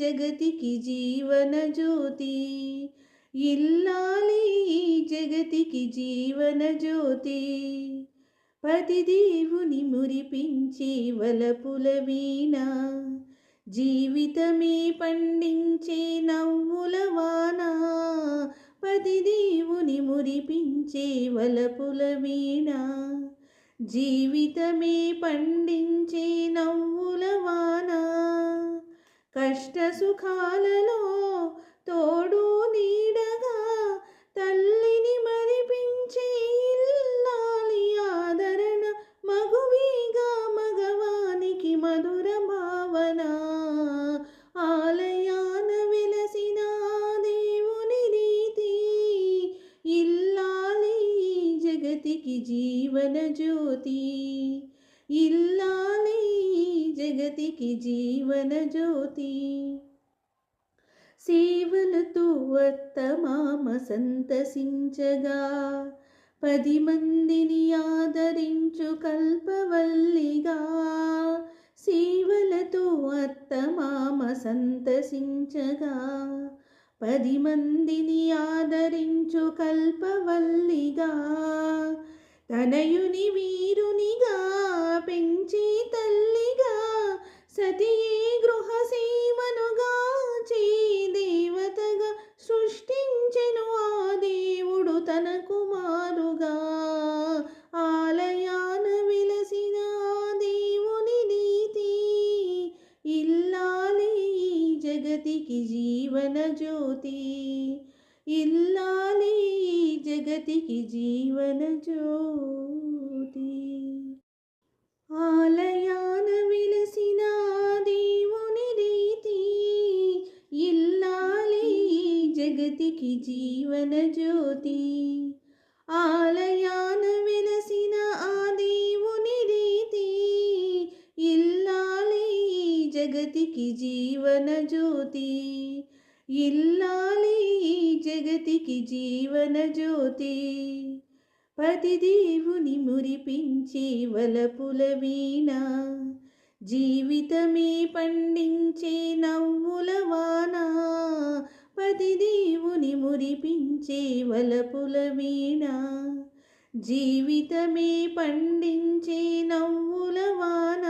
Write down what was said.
జగతికి జీవన జ్యోతి, ఇల్లాలి ఈ జగతికి జీవన జ్యోతి. పతిదేవుని మురిపించే వలపుల వీణ, జీవితమే పండించే నవ్వుల వాన. పతిదేవుని మురిపించే వలపుల వీణ, జీవితమే పండించే నవ్వుల వాన. కష్ట సుఖాలలో తోడు నీడగా తల్లిని మరిపించే ఇల్లాలి ఆదరణ, మగువీగా మగవానికి మధుర భావన. ఆలయాన వెలసిన దేవుని రీతి, ఇల్లాలి జగతికి జీవన జ్యోతి, ఇల్లాలి జగతికి జీవన జ్యోతి. సేవలతో అత్తమామ సంతసించగా, 10 మందిని ఆదరించు కల్పవల్లిగా. సేవలతో అత్తమామ సంతసించగా, 10 మందిని ఆదరించు కల్పవల్లిగా. తనయుని వీరునిగా పెంచి తల్లిగా, సతియే గృహసీమనుగా చే దేవతగా సృష్టించెను ఆ దేవుడు తన కుమారుగా. ఆలయాన వెలసిన దేవుని నీతి, ఇల్లాలి జగతికి జీవన జ్యోతి, ఇల్లాలి జగతికి జీవన జ్యోతి. ఆలయాన వెలసిన దేవుని రీతి, ఇల్లాలి జగతికి జీవన జ్యోతి. ఆలయాన వెలసిన ఆ దేవుని రీతి, ఇల్లాలి జగతికి జీవన జ్యోతి, ఇల్లాలి జగతికి జీవన జ్యోతి. పతిదేవుని మురిపించే వలపుల వీణ, జీవితమే పండించే నవ్వుల వాన. పతిదేవుని మురిపించే వలపుల వీణ, జీవితమే పండించే నవ్వుల వాన.